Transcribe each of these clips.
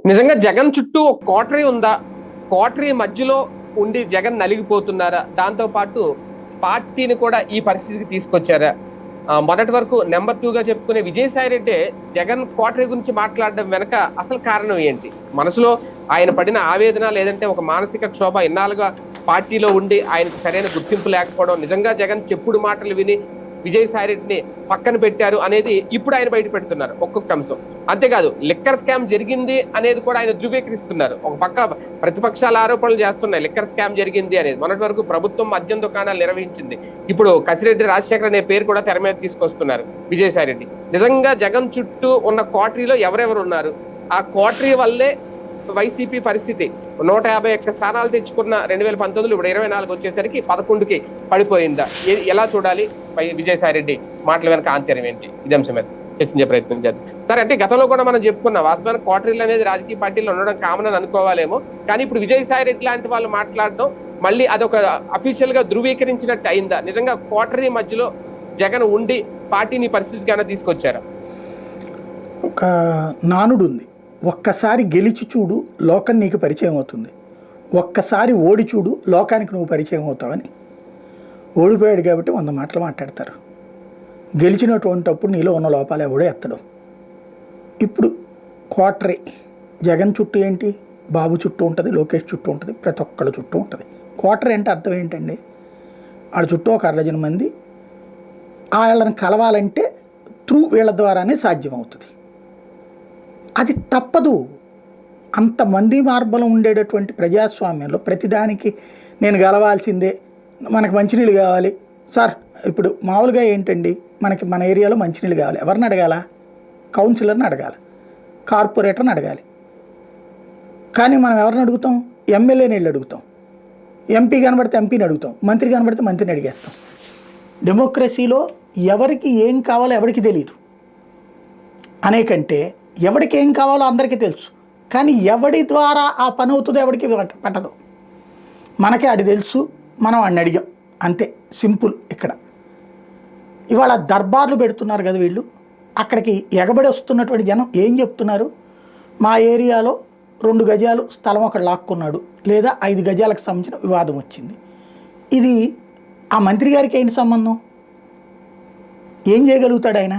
నిజంగా జగన్ చుట్టూ ఒక కోటరీ ఉందా? కోటరీ మధ్యలో ఉండి జగన్ నలిగిపోతున్నారా? దాంతో పాటు పార్టీని కూడా ఈ పరిస్థితికి తీసుకొచ్చారా? మొదటి వరకు నెంబర్ 2 గా చెప్పుకునే విజయసాయి రెడ్డి జగన్ కోటరీ గురించి మాట్లాడడం వెనక అసలు కారణం ఏంటి? మనసులో ఆయన పడిన ఆవేదన, లేదంటే ఒక మానసిక క్షోభ, ఇన్నాళ్ళుగా పార్టీలో ఉండి ఆయనకు సరైన గుర్తింపు లేకపోవడం, నిజంగా జగన్ చెప్పుడు మాటలు విని విజయసాయి రెడ్డిని పక్కన పెట్టారు అనేది ఇప్పుడు ఆయన బయట పెడుతున్నారు ఒక్కొక్క అంశం. అంతేకాదు లిక్కర్ స్కామ్ జరిగింది అనేది కూడా ఆయన ధృవీకరిస్తున్నారు. ఒక పక్క ప్రతిపక్షాల ఆరోపణలు చేస్తున్నాయి లిక్కర్ స్కామ్ జరిగింది అనేది. మొన్నటి వరకు ప్రభుత్వం మద్యం దుకాణాలు నిర్వహించింది. ఇప్పుడు కసిరెడ్డి రాజశేఖర్ అనే పేరు కూడా తెర మీద తీసుకొస్తున్నారు విజయసాయి రెడ్డి. నిజంగా జగన్ చుట్టూ ఉన్న కోటరీలో ఎవరెవరు ఉన్నారు? ఆ కోటరీ వల్లే వైసీపీ పరిస్థితి 151 స్థానాలు తెచ్చుకున్న 2019 ఇప్పుడు 24 వచ్చేసరికి 11కి పడిపోయిందా? ఎలా చూడాలి విజయసాయి రెడ్డి మాటల వెనక ఆంతర్యం ఏంటి? ఇది అంశం మీద చర్చించే ప్రయత్నం చేద్దాం. సరే, అంటే గతంలో కూడా మనం చెప్పుకున్నాం, వాస్తవానికి కోటరీలు అనేది రాజకీయ పార్టీలో ఉండడం కామన్ అని అనుకోవాలేమో, కానీ ఇప్పుడు విజయసాయి రెడ్డి లాంటి వాళ్ళు మాట్లాడడం మళ్ళీ అదొక అఫీషియల్ గా ధృవీకరించినట్టు అయిందా? నిజంగా కోటరీ మధ్యలో జగన్ ఉండి పార్టీని పరిస్థితికి అన్న తీసుకొచ్చారా? ఒక నానుడు ఉంది, ఒక్కసారి గెలిచి చూడు లోకం నీకు పరిచయం అవుతుంది, ఒక్కసారి ఓడి చూడు లోకానికి నువ్వు పరిచయం అవుతావని. ఓడిపోయాడు కాబట్టి 100 మాటలు మాట్లాడతారు. గెలిచినటువంటిప్పుడు నీలో ఉన్న లోపాలు ఎవడో ఎత్తడం. ఇప్పుడు కోటరీ జగన్ చుట్టూ ఏంటి? బాబు చుట్టూ ఉంటుంది, లోకేష్ చుట్టూ ఉంటుంది, ప్రతి ఒక్కళ్ళ చుట్టూ ఉంటుంది. కోటరీ అంటే అర్థం ఏంటండి? వాళ్ళ చుట్టూ ఒక 1/2 మంది, వాళ్ళని కలవాలంటే వీళ్ళ ద్వారానే సాధ్యమవుతుంది. అది తప్పదు. అంతమంది మార్బలం ఉండేటటువంటి ప్రజాస్వామ్యంలో ప్రతిదానికి నేను గెలవాల్సిందే, మనకు మంచినీళ్ళు కావాలి సార్. ఇప్పుడు మామూలుగా ఏంటండి, మన ఏరియాలో మంచినీళ్ళు కావాలి, ఎవరిని అడగాల? కౌన్సిలర్ని అడగాలి, కార్పొరేటర్ని అడగాలి. కానీ మనం ఎవరిని అడుగుతాం? ఎమ్మెల్యేని వెళ్ళి అడుగుతాం, ఎంపీ కనబడితే ఎంపీని అడుగుతాం, మంత్రి కనబడితే మంత్రిని అడిగేస్తాం. డెమోక్రసీలో ఎవరికి ఏం కావాలో ఎవరికి తెలియదు అనేకంటే ఎవరికి ఏం కావాలో అందరికీ తెలుసు, కానీ ఎవడి ద్వారా ఆ పని అవుతుందో ఎవరికి పట్టదు. మనకే అది తెలుసు, మనం వాడిని అడిగాం, అంతే సింపుల్. ఇక్కడ ఇవాళ దర్బార్లు పెడుతున్నారు కదా వీళ్ళు, అక్కడికి ఎగబడి వస్తున్నటువంటి జనం ఏం చెప్తున్నారు? మా ఏరియాలో 2 గజాలు స్థలం ఒకడు లాక్కున్నాడు, లేదా 5 గజాలకు సంబంధించిన వివాదం వచ్చింది. ఇది ఆ మంత్రి గారికి ఏంటి సంబంధం? ఏం చేయగలుగుతాడు ఆయన?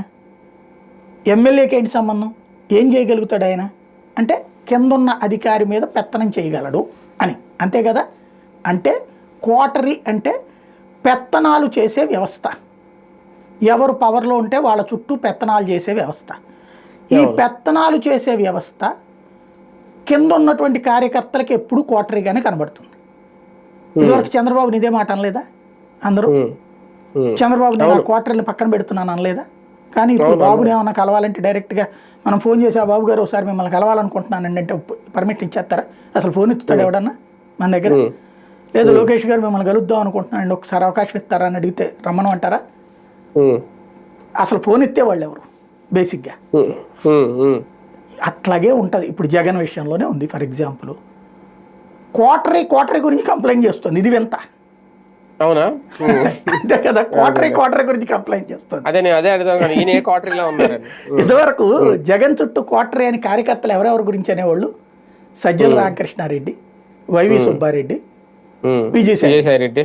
ఎమ్మెల్యేకి ఏంటి సంబంధం? ఏం చేయగలుగుతాడు ఆయన? అంటే కిందున్న అధికారి మీద పెత్తనం చేయగలడు అని, అంతే కదా. అంటే కోటరీ అంటే పెత్తనాలు చేసే వ్యవస్థ. ఎవరు పవర్లో ఉంటే వాళ్ళ చుట్టూ పెత్తనాలు చేసే వ్యవస్థ. ఈ పెత్తనాలు చేసే వ్యవస్థ కింద ఉన్నటువంటి కార్యకర్తలకు ఎప్పుడూ కోటరీగానే కనబడుతుంది. ఇదివరకు చంద్రబాబు ఇదే మాట అనలేదా? అందరూ చంద్రబాబు నేను ఆ కోటరీని పక్కన పెడుతున్నాను అనలేదా? కానీ ఇప్పుడు బాబుని ఏమన్నా కలవాలంటే డైరెక్ట్గా మనం ఫోన్ చేసి, ఆ బాబు గారు ఒకసారి మిమ్మల్ని కలవాలనుకుంటున్నానండి అంటే పర్మిషన్ ఇచ్చేస్తారా? అసలు ఫోన్ ఎత్తుతాడు ఎవడన్నా మన దగ్గర? లేదా లోకేష్ గారు మిమ్మల్ని కలుద్దాం అనుకుంటున్నానండి ఒకసారి అవకాశం ఇస్తారా అని అడిగితే రమ్మను అంటారా? అసలు ఫోన్ ఎత్తేవాళ్ళు ఎవరు బేసిక్గా? అట్లాగే ఉంటుంది. ఇప్పుడు జగన్ విషయంలోనే ఉంది. ఫర్ ఎగ్జాంపుల్ కోటరీ గురించి కంప్లైంట్ చేస్తుంది, ఇది వింత. అవునా? అంతే కదా, కోటరీ గురించి కంప్లైంట్ చేస్తుంది. ఇదివరకు జగన్ చుట్టూ కోటరీ అని కార్యకర్తలు ఎవరెవరి గురించి అనేవాళ్ళు? సజ్జల రామకృష్ణారెడ్డి, వైవి సుబ్బారెడ్డి, విజయసాయి రెడ్డి,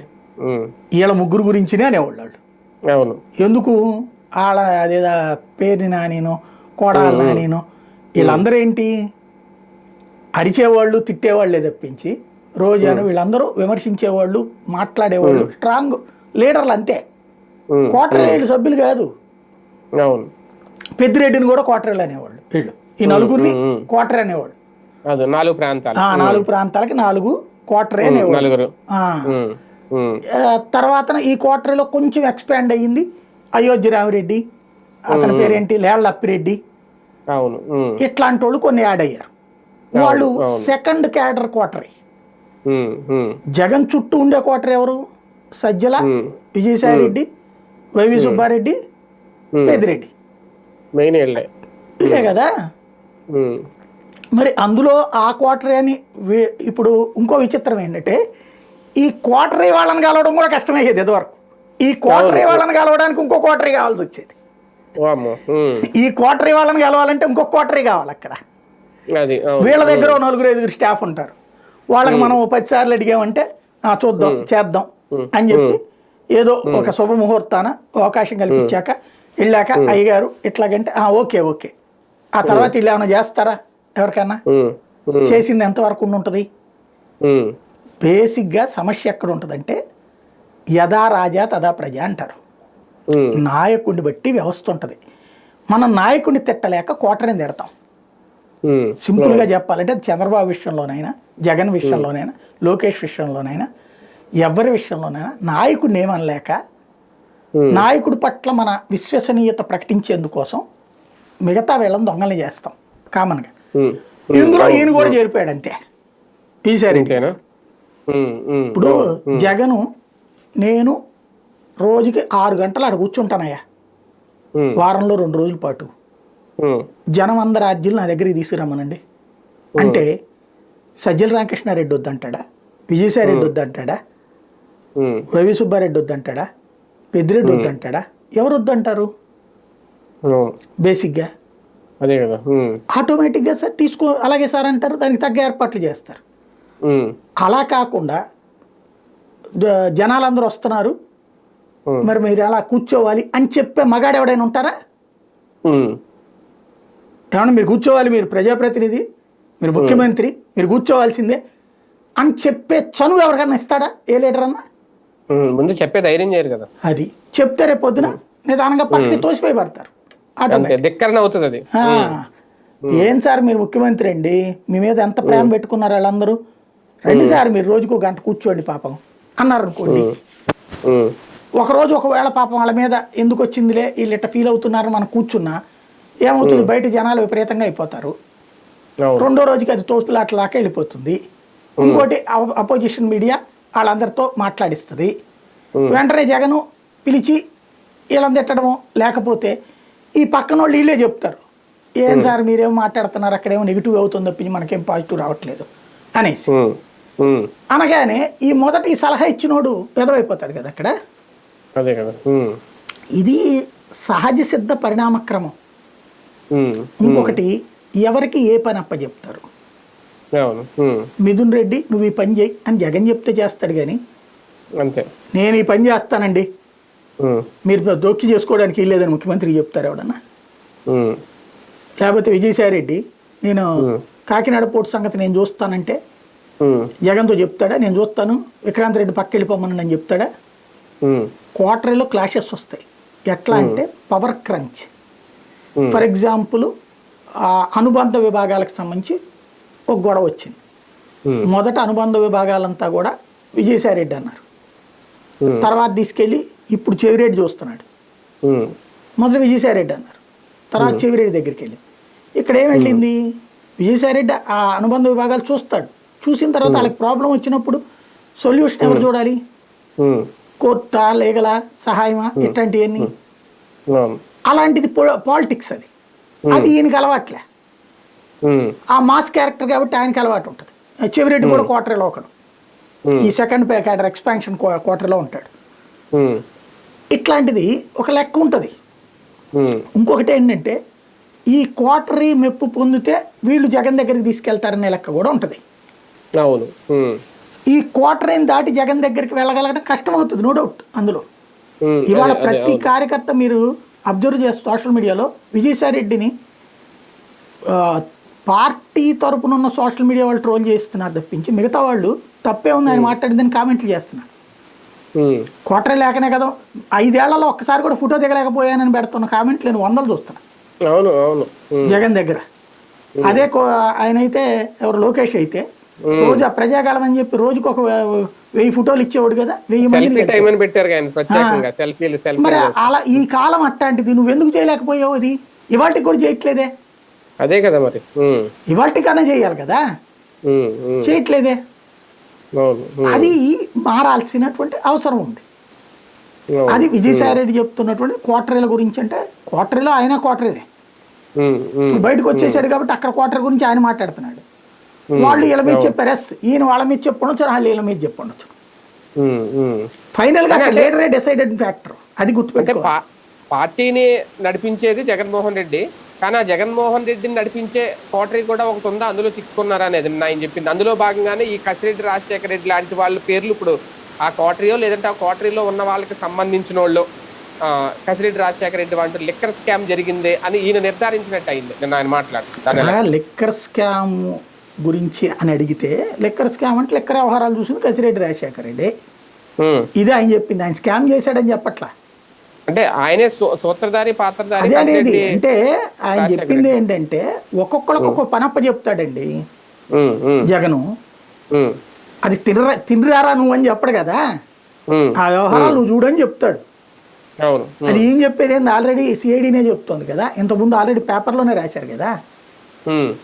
వీళ్ళ ముగ్గురు గురించినే అనేవాళ్ళు వాళ్ళు. ఎందుకు? వాళ్ళ అదేదా పేరుని నానినో కోడాల నానినో వీళ్ళందరూ ఏంటి, అరిచేవాళ్ళు, తిట్టేవాళ్ళే తప్పించి రోజాను వీళ్ళందరూ విమర్శించేవాళ్ళు, మాట్లాడేవాళ్ళు, స్ట్రాంగ్ లీడర్లు అంతే. కోటరీ సభ్యులు కాదు. పెద్దిరెడ్డిని కూడా కోటరీలు అనేవాళ్ళు వీళ్ళు. ఈ 4గురిని కోటరీ అనేవాళ్ళు. 4 ప్రాంతాలకి 4 కోటరీ అనేవాళ్ళు. తర్వాత ఈ కోటరీలో కొంచెం ఎక్స్పాండ్ అయ్యింది అయోధ్య రామిరెడ్డి, అతని పేరేంటి లేళ్ల అప్పిరెడ్డి, ఇట్లాంటి వాళ్ళు కొన్ని యాడ్ అయ్యారు. వాళ్ళు సెకండ్ క్యాడర్ కోటరీ. జగన్ చుట్టూ ఉండే కోటరీ ఎవరు? సజ్జల, విజయసాయి రెడ్డి, వైవి సుబ్బారెడ్డి, పెద్దిరెడ్డి, ఇదే కదా. మరి అందులో ఆ కోటరీ అని ఇప్పుడు ఇంకో విచిత్రం ఏంటంటే, ఈ కోటరీ వాళ్ళని కలవడం కూడా కష్టమయ్యేది ఇదివరకు. ఈ కోటరీ వాళ్ళని కలవడానికి ఇంకో కోటరీ కావాల్సి వచ్చేది. ఈ కోటరీ వాళ్ళని కలవాలంటే ఇంకొక కోటరీ కావాలి అక్కడ. అది అవును. వీళ్ళ దగ్గర ఓ 4-5 స్టాఫ్ ఉంటారు. వాళ్ళకి మనం 10 సార్లు అడిగామంటే చూద్దాం చేద్దాం అని చెప్పి ఏదో ఒక శుభముహూర్తాన అవకాశం కల్పించాక వెళ్ళాక అయ్యగారు ఇట్లాగంటే ఓకే ఓకే. ఆ తర్వాత వీళ్ళు ఏమైనా చేస్తారా? ఎవరికైనా చేసింది ఎంతవరకు ఉంటుంది? బేసిక్గా సమస్య ఎక్కడ ఉంటుందంటే యథా రాజా తదా ప్రజ అంటారు. నాయకుడిని బట్టి వ్యవస్థ ఉంటుంది. మనం నాయకుడిని తిట్టలేక కోటరిని తిడతాం. సింపుల్గా చెప్పాలంటే చంద్రబాబు విషయంలోనైనా, జగన్ విషయంలోనైనా, లోకేష్ విషయంలోనైనా, ఎవరి విషయంలోనైనా నాయకుడిని ఏమనలేక నాయకుడి పట్ల మన విశ్వసనీయత ప్రకటించేందుకోసం మిగతా వీళ్ళని దొంగల్ని చేస్తాం కామన్గా. ఇందులో ఈయన కూడా చేరిపోయాడు అంతే ఈసారి. ఇప్పుడు జగను నేను రోజుకి 6 గంటలు అక్కడ కూర్చుంటానయ్యా, వారంలో 2 రోజుల పాటు జనం అందరి రాజ్యాలు నా దగ్గరికి తీసుకురమ్మనండి అంటే సజ్జల రామకృష్ణారెడ్డి వద్దంటాడా? విజయసాయి రెడ్డి వద్దంటాడా? రవి సుబ్బారెడ్డి వద్దంటాడా? పెద్దిరెడ్డి వద్దంటాడా? ఎవరు వద్దంటారు? బేసిక్గా అదే కదా. ఆటోమేటిక్గా సార్ తీసుకో అలాగే సార్ అంటారు, దానికి తగ్గ ఏర్పాట్లు చేస్తారు. అలా కాకుండా జనాలందరూ వస్తున్నారు మరి మీరు అలా కూర్చోవాలి అని చెప్పే మగాడు ఎవడైనా ఉంటారా? ఏమన్నా మీరు కూర్చోవాలి, మీరు ప్రజాప్రతినిధి, మీరు ముఖ్యమంత్రి, మీరు కూర్చోవాల్సిందే అని చెప్పే చనువు ఎవరికన్నా ఇస్తాడా ఏ లీడర్ అన్నా? ముందు చెప్పే ధైర్యం చేయరు కదా. అది చెప్తే రేపు పొద్దున నిదానంగా పక్కకి తోసిపోయి పడతారు. అవుతుంది. ఏం సార్ మీరు ముఖ్యమంత్రి అండి, మీ మీద ఎంత ప్రేమ పెట్టుకున్నారు వాళ్ళందరూ, రండి సార్ మీరు రోజుకు 1 గంట కూర్చోండి పాపం అన్నారు అనుకోండి. ఒకరోజు ఒకవేళ పాపం వాళ్ళ మీద ఎందుకు వచ్చిందిలే వీళ్ళు ఇట్ట ఫీల్ అవుతున్నారని మనం కూర్చున్నా ఏమవుతుంది, బయట జనాలు విపరీతంగా అయిపోతారు. రెండో రోజుకి అది తోపులాటలాగా వెళ్ళిపోతుంది. ఇంకోటి అపోజిషన్ మీడియా వాళ్ళందరితో మాట్లాడిస్తుంది. వెంటనే జగను పిలిచి వీళ్ళని తిట్టడము, లేకపోతే ఈ పక్కన వాళ్ళు వీళ్ళే చెప్తారు ఏం సార్ మీరేమో మాట్లాడుతున్నారు అక్కడేమో నెగిటివ్ అవుతుంది తప్పించి మనకేం పాజిటివ్ రావట్లేదు అనేసి అనగానే ఈ మొదటి సలహా ఇచ్చినోడు పెదవైపోతాడు కదా అక్కడ. అదే కదా. ఇది సహజ సిద్ధ పరిణామక్రమం. ఇంకొకటి ఎవరికి ఏ పని అప్పచెప్తారు. మిథున్ రెడ్డి నువ్వు ఈ పని చేయి అని జగన్ చెప్తే చేస్తాడు కానీ అంతే నేను ఈ పని చేస్తానండి మీరు దోక్కి చేసుకోవడానికి లేదని ముఖ్యమంత్రికి చెప్తారు ఎవడన్నా? లేకపోతే విజయసాయి రెడ్డి నేను కాకినాడ పోర్టు సంగతి నేను చూస్తానంటే జగన్తో చెప్తాడా? నేను చూస్తాను విక్రాంత్ రెడ్డి పక్క వెళ్ళిపోమని నేను చెప్తాడా? క్వార్టర్లో క్లాషెస్ వస్తాయి. ఎట్లా అంటే పవర్ క్రంచ్. ఫర్ ఎగ్జాంపుల్ అనుబంధ విభాగాలకు సంబంధించి ఒక గొడవ వచ్చింది. మొదట అనుబంధ విభాగాలంతా కూడా విజయసాయి రెడ్డి అన్నారు, తర్వాత తీసుకెళ్ళి ఇప్పుడు చెవిరెడ్డి చూస్తున్నాడు. మొదట విజయసాయి రెడ్డి అన్నారు, తర్వాత చెవిరెడ్డి దగ్గరికి వెళ్ళి ఇక్కడ ఏం వెళ్ళింది విజయసాయి రెడ్డి ఆ అనుబంధ విభాగాలు చూస్తాడు. చూసిన తర్వాత వాళ్ళకి ప్రాబ్లం వచ్చినప్పుడు సొల్యూషన్ ఎవరు చూడాలి? కోర్టా, లీగలా, సహాయమా, ఇట్లాంటివన్నీ. అలాంటిది పాలిటిక్స్. అది ఈయనకి అలవాట్లే. ఆ మాస్ క్యారెక్టర్ కాబట్టి ఆయనకి అలవాటు ఉంటుంది. చెవిరెడ్డి కూడా క్వార్టర్లో ఒకడు, ఈ సెకండ్ క్యాడర్ ఎక్స్పాన్షన్ క్వార్టర్లో ఉంటాడు. ఇట్లాంటిది ఒక లెక్క ఉంటుంది. ఇంకొకటి ఏంటంటే ఈ క్వార్టరీ మెప్పు పొందితే వీళ్ళు జగన్ దగ్గరికి తీసుకెళ్తారనే లెక్క కూడా ఉంటుంది. ఈ క్వార్టరీని దాటి జగన్ దగ్గరికి వెళ్ళగలగడం కష్టం అవుతుంది, నో డౌట్. అందులో ఇవాళ ప్రతి కార్యకర్త మీరు అబ్జర్వ్ చేస్తే సోషల్ మీడియాలో విజయసాయి రెడ్డిని పార్టీ తరపున ఉన్న సోషల్ మీడియా వాళ్ళు ట్రోల్ చేస్తున్నారు తప్పించి మిగతా వాళ్ళు తప్పే ఉంది ఆయన మాట్లాడిందని కామెంట్లు చేస్తున్నారు. క్వార్టరీ లేకనే కదా 5 ఏళ్లలో ఒక్కసారి కూడా ఫోటో దిగలేకపోయానని పెడుతున్న కామెంట్లు నేను 100 చూస్తున్నా జగన్ దగ్గర. అదే ఆయన అయితే ఎవరు లోకేష్ అయితే రోజు ఆ ప్రజాకాలం అని చెప్పి రోజుకు ఒక 1000 ఫోటోలు ఇచ్చేవాడు కదా, 1000 మంది. మరి అలా ఈ కాలం అట్లాంటిది నువ్వు ఎందుకు చేయలేకపోయావు? అది ఇవాళకి కూడా చేయట్లేదే. అదే కదా మరి ఇవాళకన్నా చేయాలి కదా, చేయట్లేదే. అది మారాల్సినటువంటి అవసరం ఉంది. అది విజయసాయి రెడ్డి చెప్తున్నటువంటి క్వార్టరీల గురించి. అంటే క్వార్టరీలో ఆయన క్వార్టరీనే బయటకు వచ్చేసాడు కాబట్టి అక్కడ క్వార్టర్ గురించి ఆయన మాట్లాడుతున్నాడు. వాళ్ళు వీళ్ళ మీద చెప్పారు, ఈయన వాళ్ళ మీద చెప్పండొచ్చు, వాళ్ళు వీళ్ళ మీద చెప్పండొచ్చు. ఫైనల్ గా అక్కడ లీడరే డిసైడెడ్ ఫ్యాక్టర్. అది గుర్తుపెట్టుకో. పార్టీని నడిపించేది జగన్మోహన్ రెడ్డి, కానీ ఆ జగన్మోహన్ రెడ్డిని నడిపించే కోటరీ కూడా ఒకటి ఉందా, అందులో చిక్కుకున్నారా అనేది ఆయన చెప్పింది. అందులో భాగంగానే ఈ కసిరెడ్డి రాజశేఖర రెడ్డి లాంటి వాళ్ళ పేర్లు ఇప్పుడు ఆ కోటరీయో లేదంటే ఆ కోటరీలో ఉన్న వాళ్ళకి సంబంధించిన వాళ్ళు కసిరెడ్డి రాజశేఖర రెడ్డి వంటి లిక్కర్ స్కామ్ జరిగిందే అని ఈయన నిర్ధారించినట్టు అయింది నిన్న ఆయన మాట్లాడుతున్నారు. లిక్కర్ స్కామ్ గురించి అని అడిగితే లిక్కర్ స్కామ్ అంటే లిక్కర్ వ్యవహారాలు చూసింది కసిరెడ్డి రాజశేఖర రెడ్డి. ఇదే ఆయన చెప్పింది, ఆయన స్కామ్ చేశాడని చెప్పట్లా. అంటే ఆయనే సూత్రధారి పాత్రధారి అదే అనేది. అంటే ఆయన చెప్పింది ఏంటంటే ఒక్కొక్కరికి ఒక్కొక్క పనప్ప చెప్తాడండి జగను. అది తినరారా నువ్వు అని చెప్పడు కదా, ఆ వ్యవహారాలు నువ్వు చూడని చెప్తాడు. అది ఏం చెప్పేది ఏంది, ఆల్రెడీ సిఐడినే చెప్తోంది కదా, ఇంతకుముందు ఆల్రెడీ పేపర్లోనే రాశారు కదా.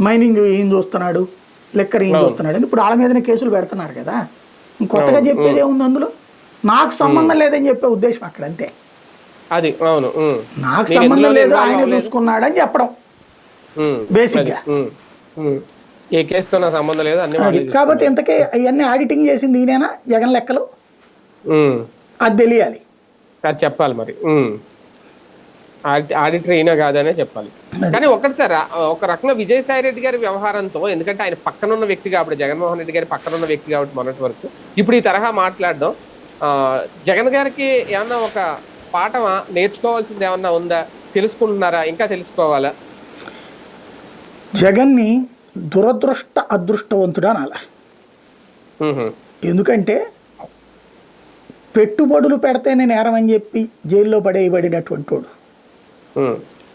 మైనింగ్ ఏం చూస్తున్నాడు, లెక్కర్ ఏం చూస్తున్నాడు అని ఇప్పుడు వాళ్ళ మీదనే కేసులు పెడుతున్నారు కదా. కొత్తగా చెప్పేది ఏముంది అందులో, నాకు సంబంధం లేదని చెప్పే ఉద్దేశం అక్కడ అంతే. అది అవును, నాకు సంబంధం లేదు ఆయన చూసుకున్నాడు అని చెప్పడం బేసిక్ గా. ఏ కేసుతో నాకు సంబంధం లేదు అన్ని. కాబట్టి ఇంతకీ అవన్నీ ఆడిటింగ్ చేసింది ఈయనేనా జగన్ లెక్కలు, అది తెలియాలి, అది చెప్పాలి మరి. ఆడిటర్ అయినా కాదనే చెప్పాలి. కానీ ఒకటి సార్, ఒక రకంగా విజయసాయి రెడ్డి గారి వ్యవహారంతో, ఎందుకంటే ఆయన పక్కనున్న వ్యక్తి కాబట్టి, జగన్మోహన్ రెడ్డి గారి పక్కనున్న వ్యక్తి కాబట్టి మొన్నటి వరకు, ఇప్పుడు ఈ తరహా మాట్లాడడం జగన్ గారికి ఏమన్నా ఒక పాఠమా, నేర్చుకోవాల్సింది ఏమన్నా ఉందా, తెలుసుకుంటున్నారా, ఇంకా తెలుసుకోవాలా? జగన్ని దురదృష్ట అదృష్టవంతుడు అనాల. ఎందుకంటే పెట్టుబడులు పెడితేనే నేరం అని చెప్పి జైల్లో పడేయబడినటువంటి వాడు.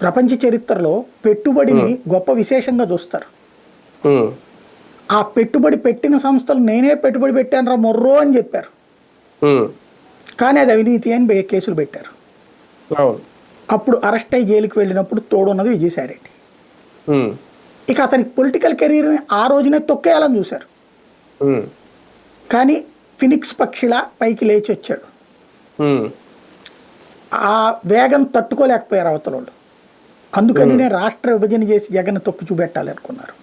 ప్రపంచ చరిత్రలో పెట్టుబడిని గొప్ప విశేషంగా చూస్తారు. ఆ పెట్టుబడి పెట్టిన సంస్థలు నేనే పెట్టుబడి పెట్టాను రా మొర్రో అని చెప్పారు, కానీ అది అవినీతి అని కేసులు పెట్టారు. అప్పుడు అరెస్ట్ అయ్యి జైలుకి వెళ్ళినప్పుడు తోడున్నది విజయసాయి రెడ్డి. ఇక అతనికి పొలిటికల్ కెరీర్ని ఆ రోజునే తొక్కేయాలని చూశారు, కానీ ఫినిక్స్ పక్షిలా పైకి లేచి వచ్చాడు. ఆ వేగం తట్టుకోలేకపోయారు అవతలోళ్ళు. అందుకని రాష్ట్ర విభజన చేసి జగన్ తొక్కి చూపెట్టాలి అనుకున్నారు.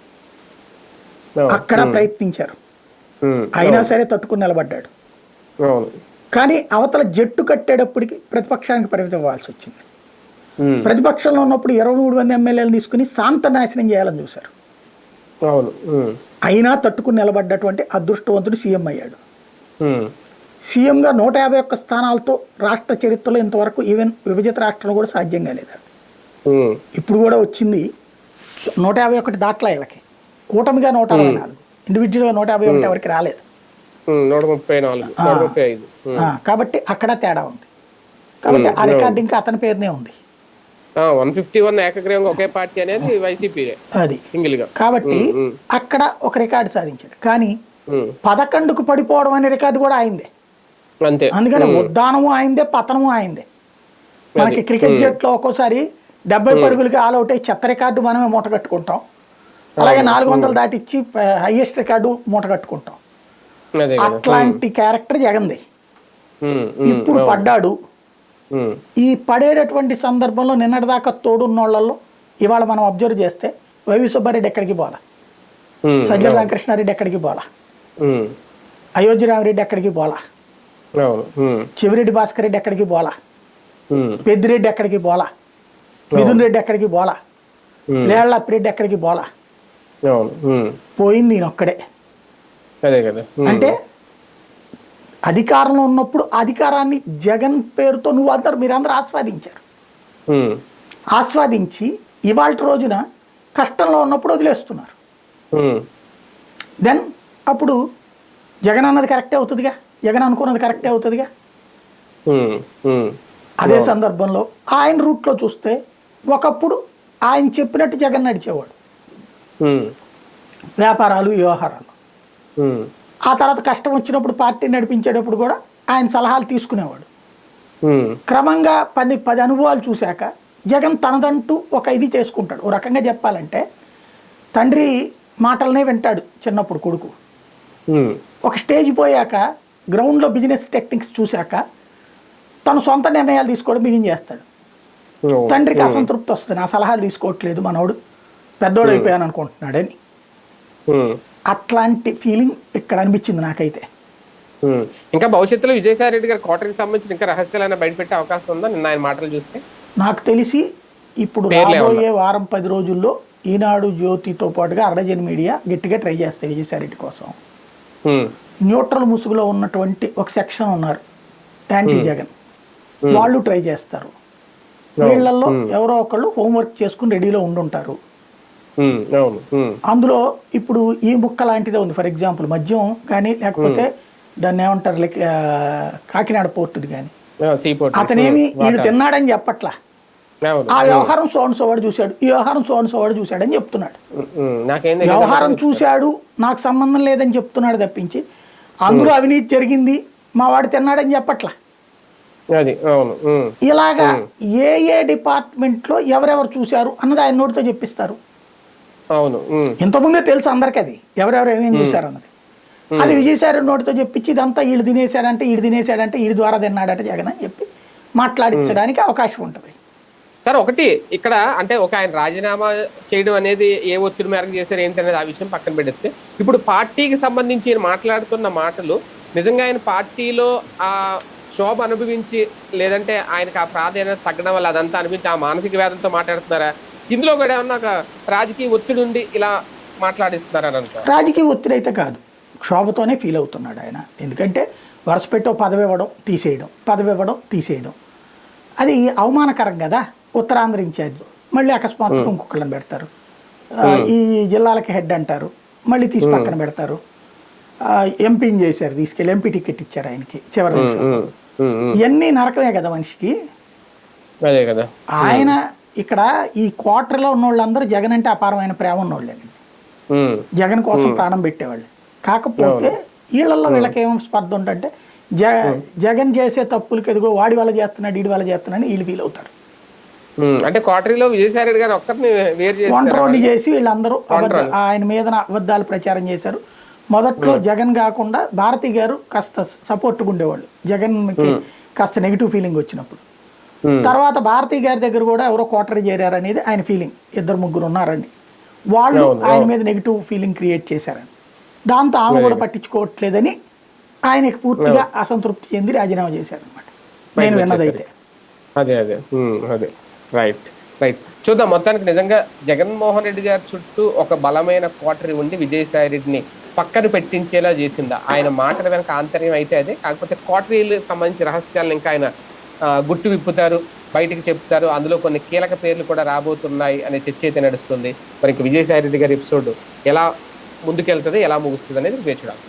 అక్కడ ప్రయత్నించారు, అయినా సరే తట్టుకుని నిలబడ్డాడు. కానీ అవతల జట్టు కట్టేటప్పటికి ప్రతిపక్షానికి పరిమితం అవ్వాల్సి వచ్చింది. ప్రతిపక్షంలో ఉన్నప్పుడు 23 మంది ఎమ్మెల్యేలు తీసుకుని శాంత నాశనం చేయాలని చూశారు. అయినా తట్టుకుని నిలబడ్డటువంటి అదృష్టవంతుడు సీఎం అయ్యాడు. సీఎంగా 151 స్థానాలతో రాష్ట్ర చరిత్రలో ఇంతవరకు ఈవెన్ విభజిత రాష్ట్రంలో కూడా సాధ్యం కాలేదు. ఇప్పుడు కూడా వచ్చింది 151 దాట్ల వీళ్ళకి, కూటమిగా 164, ఇండివిజువల్గా 151 ఎవరికి రాలేదు. కాబట్టి అక్కడ తేడా ఉంది. కాబట్టి ఆ రికార్డు ఇంకా అతని పేరునే ఉంది. 151 ఏకగ్రీవంగా ఒకే పార్టీ అనేది వైసీపీ అది సింగిల్ గా. కాబట్టి అక్కడ ఒక రికార్డు సాధించాడు. కానీ 11కు పడిపోవడం అనే రికార్డు కూడా అయిందే. అందుకని ఉద్దానము అయిందే, పతనము అయిందే. మనకి క్రికెట్ జట్లో ఒక్కోసారి 70 పరుగులకి ఆల్అవుట్ అయ్యి చెత్త రికార్డు మనమే మూట కట్టుకుంటాం, అలాగే 400 దాటిచ్చి హైయెస్ట్ రికార్డు మూట కట్టుకుంటాం. అట్లాంటి క్యారెక్టర్ జగన్ది. ఇప్పుడు పడ్డాడు. ఈ పడేటటువంటి సందర్భంలో నిన్నటిదాకా తోడున్నోళ్లలో ఇవాళ మనం అబ్జర్వ్ చేస్తే వైవి సుబ్బారెడ్డి ఎక్కడికి పోలా, సజ్జల రామకృష్ణారెడ్డి ఎక్కడికి పోలా, అయోధ్య రామరెడ్డి ఎక్కడికి పోలా, చెవిరెడ్డి భాస్కర్ రెడ్డి ఎక్కడికి పోలా, పెద్దిరెడ్డి ఎక్కడికి పోలా, మిథున్ రెడ్డి ఎక్కడికి పోలా, లేళ్ల అప్పిరెడ్డి ఎక్కడికి పోలా. పోయింది నేను ఒక్కడే. అంటే అధికారంలో ఉన్నప్పుడు అధికారాన్ని జగన్ పేరుతో మీరందరూ ఆస్వాదించారు. ఆస్వాదించి ఇవాళ రోజున కష్టంలో ఉన్నప్పుడు వదిలేస్తున్నారు. దెన్ అప్పుడు జగన్ అన్నది కరెక్టే అవుతుందిగా, జగన్ అనుకున్నది కరెక్టే అవుతుందిగా. అదే సందర్భంలో ఆయన రూట్లో చూస్తే ఒకప్పుడు ఆయన చెప్పినట్టు జగన్ నడిచేవాడు, వ్యాపారాలు వ్యవహారాలు. ఆ తర్వాత కష్టం వచ్చినప్పుడు పార్టీ నడిపించేటప్పుడు కూడా ఆయన సలహాలు తీసుకునేవాడు. క్రమంగా 10 అనుభవాలు చూశాక జగన్ తనదంటూ ఒక ఇది చేసుకుంటాడు. ఓ రకంగా చెప్పాలంటే తండ్రి మాటలనే వింటాడు చిన్నప్పుడు కొడుకు. ఒక స్టేజ్ పోయాక గ్రౌండ్లో బిజినెస్ టెక్నిక్స్ చూశాక తను సొంత నిర్ణయాలు తీసుకోవడం బిగిన్ చేస్తాడు. తండ్రికి అసంతృప్తి వస్తుంది, నా సలహాలు తీసుకోవట్లేదు మనోడు పెద్దోడు అయిపోయాను అనుకుంటున్నాడని. అట్లాంటి ఫీలింగ్ ఇక్కడ అనిపించింది నాకైతే. ఇంకా భవిష్యత్తులో విజయసాయి రెడ్డి గారి కోటరీకి సంబంధించిన ఇంకా రహస్యాలైనా బయటపెట్టే అవకాశం ఉందా నిన్న ఆయన మాటలు చూస్తే? నాకు తెలిసి ఇప్పుడు పేర్లు రాబోయే వారం 10 రోజుల్లో ఈనాడు జ్యోతితో పాటుగా అర్ధజన్ మీడియా గట్టిగా ట్రై చేస్తాయి విజయసాయిరెడ్డి కోసం. న్యూట్రల్ ముసుగులో ఉన్నటువంటి ఒక సెక్షన్ ఉన్నారు యాంటీ జగన్, వాళ్ళు ట్రై చేస్తారు. వీళ్ళల్లో ఎవరో ఒకళ్ళు హోంవర్క్ చేసుకుని రెడీలో ఉండుంటారు. అందులో ఇప్పుడు ఈ ముక్క లాంటిదే ఉంది. ఫర్ ఎగ్జాంపుల్ మద్యం కానీ, లేకపోతే దాన్ని ఏమంటారు కాకినాడ పోర్టుది కానీ, అతనేమి వీడు తిన్నాడని చెప్పట్లా, ఆ వ్యవహారం సోన్సోవాడు చూశాడు, ఈ వ్యవహారం సోన్సోవాడు చూశాడని చెప్తున్నాడు. వ్యవహారం చూశాడు నాకు సంబంధం లేదని చెప్తున్నాడు తప్పించి అందులో అవినీతి జరిగింది మా వాడు తిన్నాడని చెప్పట్లా. ఇలాగా ఏ డిపార్ట్మెంట్లో ఎవరెవరు చూశారు అన్నది ఆయన నోటితో చెప్పిస్తారు. ఇంతకుముందే తెలుసు అందరికి అది ఎవరెవరు ఏమేమి చూశారు అన్నది. అది విజయసాయిరెడ్డి నోటితో చెప్పించి ఇదంతా వీళ్ళు తినేసాడంటే వీడి ద్వారా తిన్నాడట జగన్ అని చెప్పి మాట్లాడించడానికి అవకాశం ఉంటుంది. సార్ ఒకటి ఇక్కడ అంటే ఒక ఆయన రాజీనామా చేయడం అనేది ఏ ఒత్తిడి మేరకు చేశారు ఏంటి అనేది ఆ విషయం పక్కన పెడితే, ఇప్పుడు పార్టీకి సంబంధించి మాట్లాడుతున్న మాటలు నిజంగా ఆయన పార్టీలో ఆ శోభ అనుభవించి లేదంటే ఆయనకు ఆ ప్రాధాన్యత తగ్గడం వల్ల అదంతా అనిపించి ఆ మానసిక వేదంతో మాట్లాడుతున్నారా, ఇందులో కూడా ఏమన్నా ఒక రాజకీయ ఒత్తిడి ఉండి ఇలా మాట్లాడిస్తున్నారని అనుకో? రాజకీయ ఒత్తిడి అయితే కాదు, క్షోభతోనే ఫీల్ అవుతున్నాడు ఆయన. ఎందుకంటే వరుస పెట్టో పదవి ఇవ్వడం తీసేయడం అది అవమానకరం కదా. ఉత్తరాంధ్ర ఇన్ఛార్జ్ మళ్ళీ అకస్మాత్తుగా ఇంకొకళ్ళని పెడతారు, ఈ జిల్లాలకి హెడ్ అంటారు, మళ్ళీ తీసి పక్కన పెడతారు. ఎంపీని చేశారు, తీసుకెళ్ళి ఎంపీ టికెట్ ఇచ్చారు ఆయనకి చివరి ఇవన్నీ నరకమే కదా మనిషికి. ఆయన ఇక్కడ ఈ క్వార్టర్లో ఉన్న వాళ్ళందరూ జగన్ అంటే అపారమైన ప్రేమ ఉన్నోళ్ళేనండి, జగన్ కోసం ప్రాణం పెట్టేవాళ్ళు. కాకపోతే వీళ్ళల్లో వీళ్ళకి ఏమో స్పర్ధ ఉంటుంటే జగన్ చేసే తప్పులకి ఎదుగో వాడి వల్ల చేస్తున్నాడు వీడి వల్ల చేస్తున్నాడు వీళ్ళు ఫీల్ అవుతారు. అంటే క్వార్టర్లో విజయసాయిరెడ్డి గారు ఒక్కరిని ఒంటరోని చేసి వీళ్ళందరూ ఆయన మీద అబద్ధాలు ప్రచారం చేశారు. మొదట్లో జగన్ కాకుండా భారతి గారు కాస్త సపోర్ట్గా ఉండేవాళ్ళు జగన్కి కాస్త నెగిటివ్ ఫీలింగ్ వచ్చినప్పుడు. తర్వాత భారతి గారి దగ్గర కూడా ఎవరో క్వార్టర్ చేరారు అనేది ఆయన ఫీలింగ్, 2-3 ఉన్నారని వాళ్ళు ఆయన మీద నెగిటివ్ ఫీలింగ్ క్రియేట్ చేశారని. దాంతో ఆమె కూడా పట్టించుకోవట్లేదని ఆయనకి పూర్తిగా అసంతృప్తి చెంది రాజీనామా చేశారనమాట నేను విన్నదైతే. అదే రైట్ చూద్దాం. మొత్తానికి నిజంగా జగన్మోహన్ రెడ్డి గారి చుట్టూ ఒక బలమైన క్వార్టరీ ఉండి విజయసాయిరెడ్డిని పక్కన పెట్టించేలా చేసిందా ఆయన మాటల వెనక ఆంతర్యం అయితే అదే. కాకపోతే క్వార్టరీలకు సంబంధించి రహస్యాలను ఇంకా ఆయన గుట్టు విప్పుతారు, బయటికి చెప్తారు. అందులో కొన్ని కీలక పేర్లు కూడా రాబోతున్నాయి అనే చర్చ అయితే నడుస్తుంది. మరి విజయసాయిరెడ్డి గారి ఎపిసోడ్ ఎలా ముందుకెళ్తుంది, ఎలా ముగుస్తుంది అనేది వేచి చూడాలి.